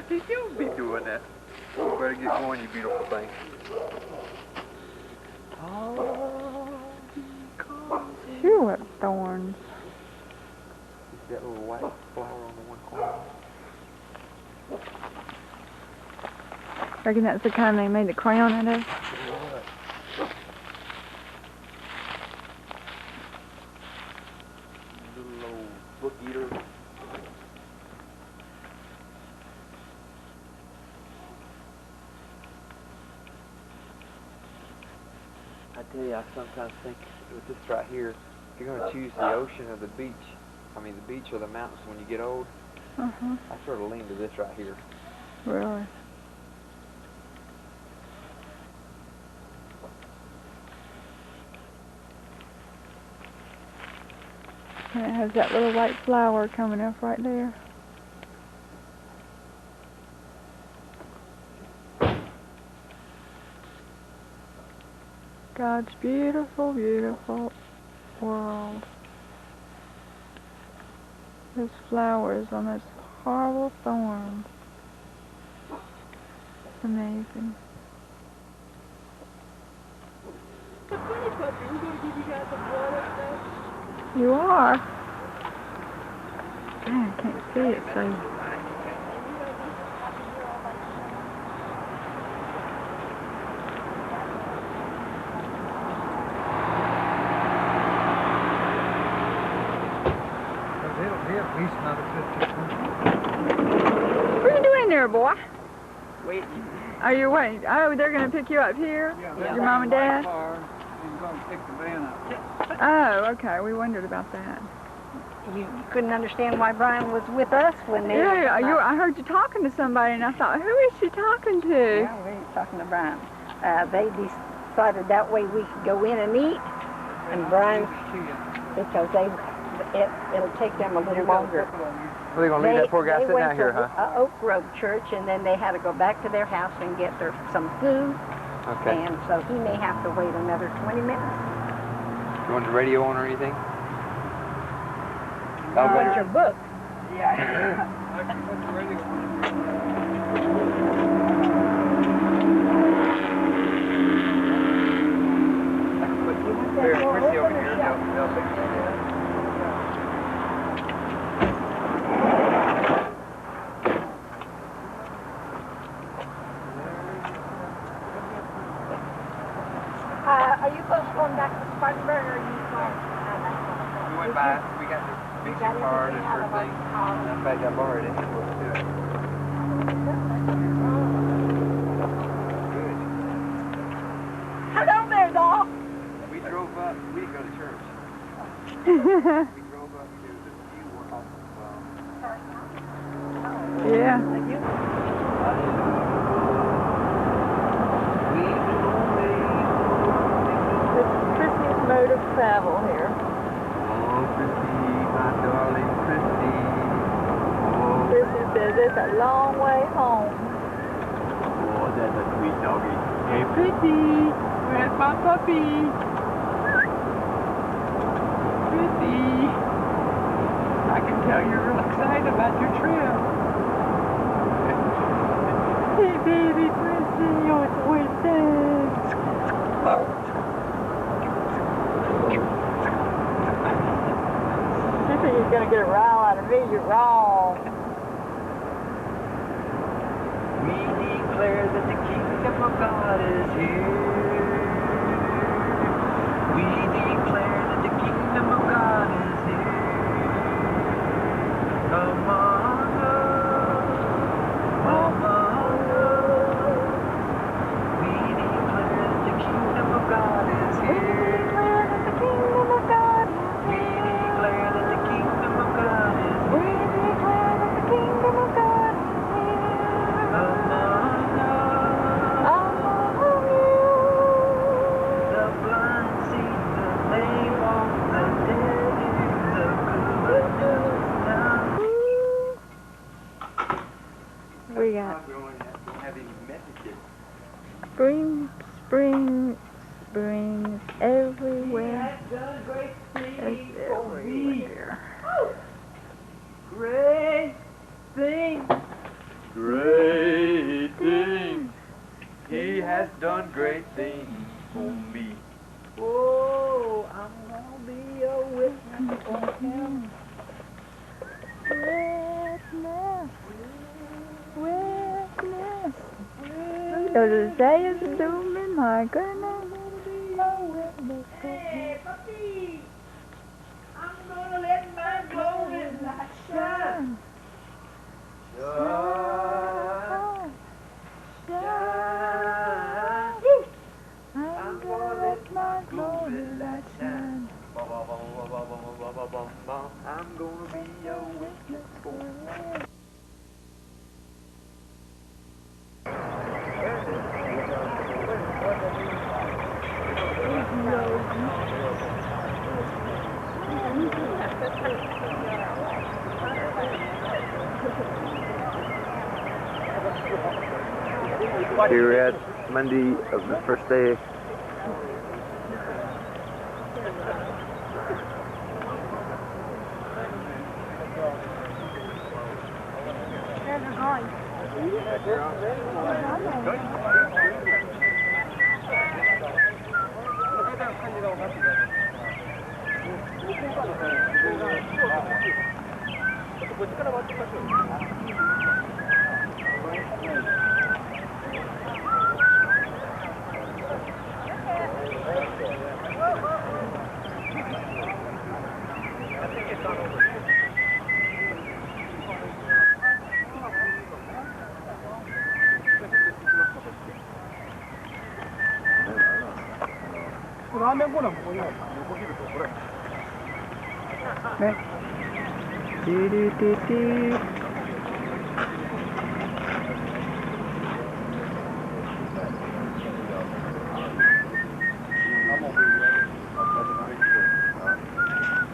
pretty, you'll be doing that. You better get going, you beautiful thing. Phew, what thorns. See that little white flower on the one corner? Reckon that's the kind they made the crown out of? Little old book eater. I tell you, I sometimes think with this right here, if you're going to choose the ocean or the beach, I mean the beach or the mountains when you get old, I sort of lean to this right here. Really? And it has that little white flower coming up right there. God's beautiful, beautiful world. There's flowers on those horrible thorns. It's amazing. You are? Dang, I can't see it, so... What are you doing there, boy? Waiting. Are you waiting? Oh, they're going to pick you up here? Yeah. Your mom and dad? And go pick the van up. Oh, okay. We wondered about that. You couldn't understand why Brian was with us when they... Yeah, I heard you talking to somebody, and I thought, who is she talking to? Yeah, we were talking to Brian. They decided that way we could go in and eat, and Brian, because it'll take them a little longer. Well, they're going to leave that poor guy sitting out here, huh? They went to Oak Grove Church, and then they had to go back to their house and get some food. Okay. And so he may have to wait another 20 minutes. You want the radio on or anything? What's your book? Yeah. What's the radio? Chrissy over here. They'll fix it. Are you folks going back to Spartanburg, or are you going? We went by. We got the picture card and everything. In fact, I borrowed it. Hello there, doll. We drove up. We didn't go to church. We drove up to the view off of... Yeah. Chrissy's mode of travel here. Oh, Chrissy, my darling Chrissy. Oh, Chrissy says it's a long way home. oh, that's a sweet doggy. Hey, Chrissy, where's my puppy? Chrissy, I can tell you're real excited about your trip. Hey, baby Chrissy, you're sweet thing. You think he's gonna get a rile out of me? You're wrong. We declare that the kingdom of God is here. We declare that the kingdom of God is here. Among us. We declare that the kingdom of God is here. We declare that the kingdom of God is here. We declare that the kingdom of God is here. Among us. Among you. The blind see, the lame done great things for me. Oh, I'm gonna be a witness for him. Witness. The day is dooming, my goodness. Hey, puppy! I'm gonna let my glory light shine. Shine, shine. I'm gonna let my glory light shine. I'm gonna be a witness for him. Here we're at Monday of the first day.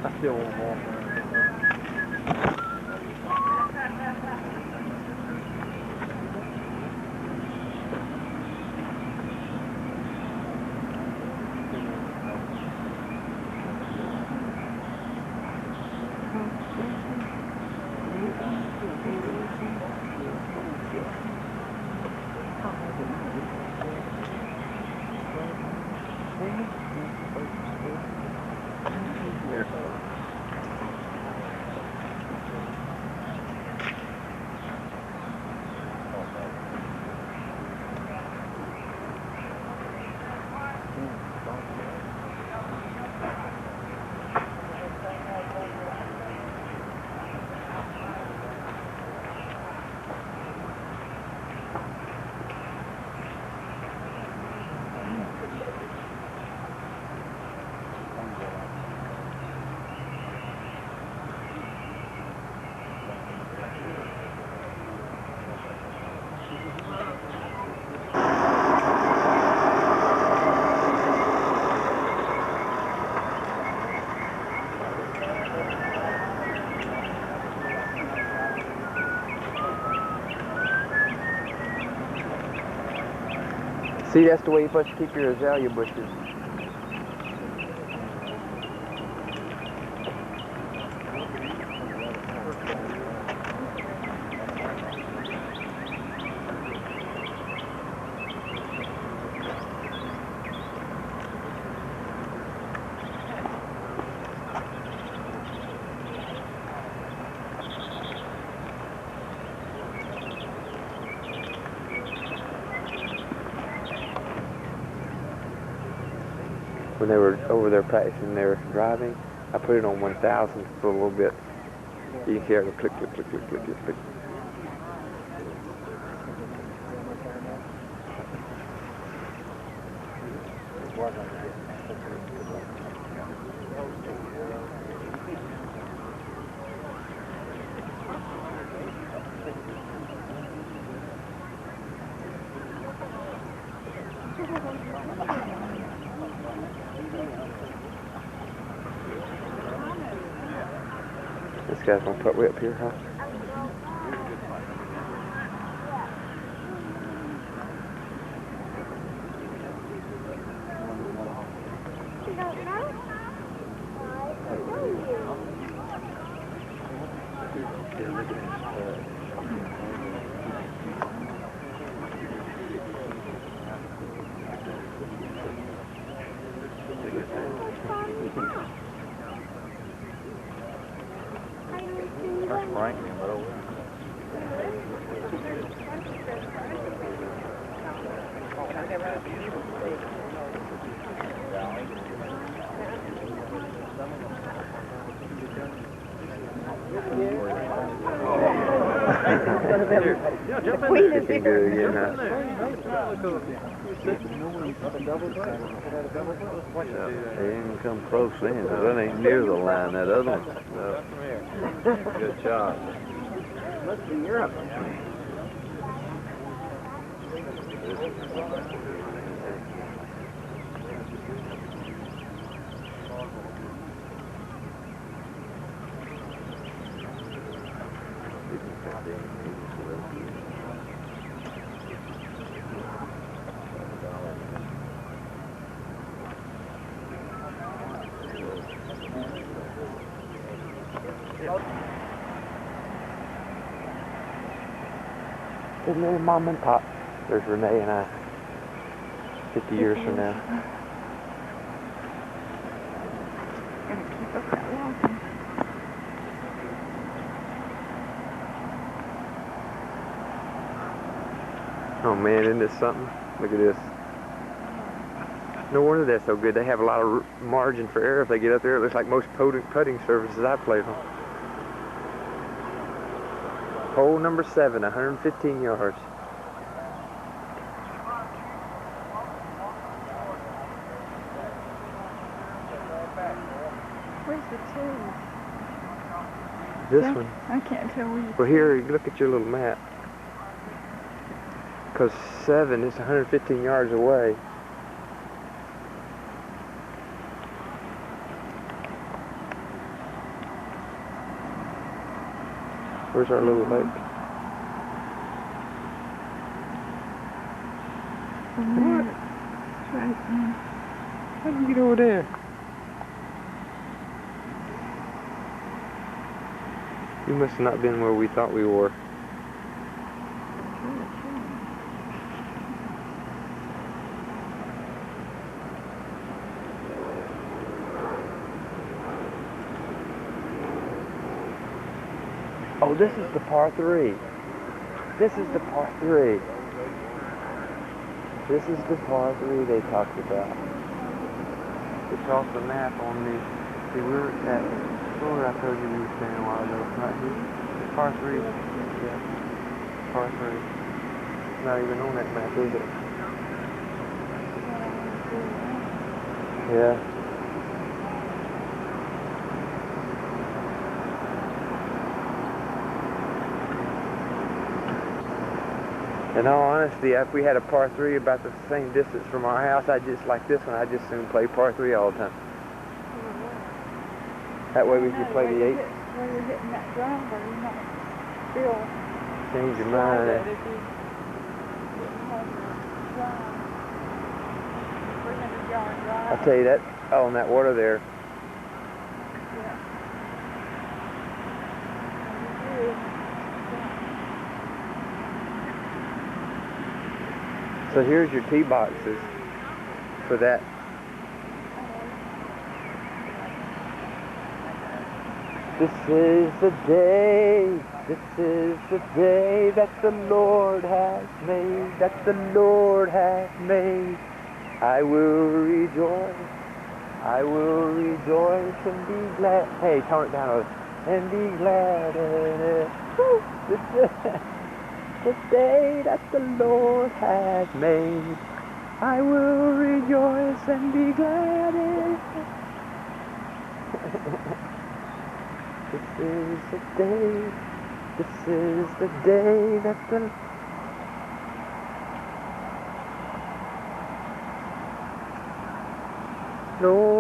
I still want more. See, that's the way you're supposed to keep your azalea bushes. When they were over there practicing their driving, I put it on 1000 for a little bit. You can hear it click, click, click, click, click, click, click. This guy's gonna put way up here, huh? Franklin, but over The queen is Looking here. good again, huh? They didn't come close in, because that ain't near the line, that other one. Good job. Must be Europe. Good little mom and pop. There's Renee and I. 50 years from now. Gonna keep up that walking. Oh man, isn't this something? Look at this. No wonder that's so good. They have a lot of margin for error if they get up there. It looks like most putting surfaces I've played on. Hole number 7, 115 yards. Where's the two? This one. I can't tell where you. Well, here, look at your little map. Because 7 is 115 yards away. Where's our little lake? What? Right there. How did you get over there? You must have not been where we thought we were. Oh, this is the par 3. This is the par 3. This is the par 3 they talked about. It's off the map on the... See, we're at... Where I told you we were staying a while ago. Right here. It's par 3. Yeah. Par 3. It's not even on that map, is it? Yeah. In all honesty, if we had a par 3 about the same distance from our house, I'd just like this one, I'd just soon play par 3 all the time. That way we could play the 8. When you're hitting that driver, you might feel Change your mind. that if you didn't have your drive, 300-yard drive. I'll tell you that, on that water there, Yeah. so here's your tee boxes for that. This is the day that the Lord has made, that the Lord has made. I will rejoice and be glad. Hey, tone it down a little. And be glad in it. Woo! This is the day that the Lord has made. I will rejoice and be glad in it. This is the day that the Lord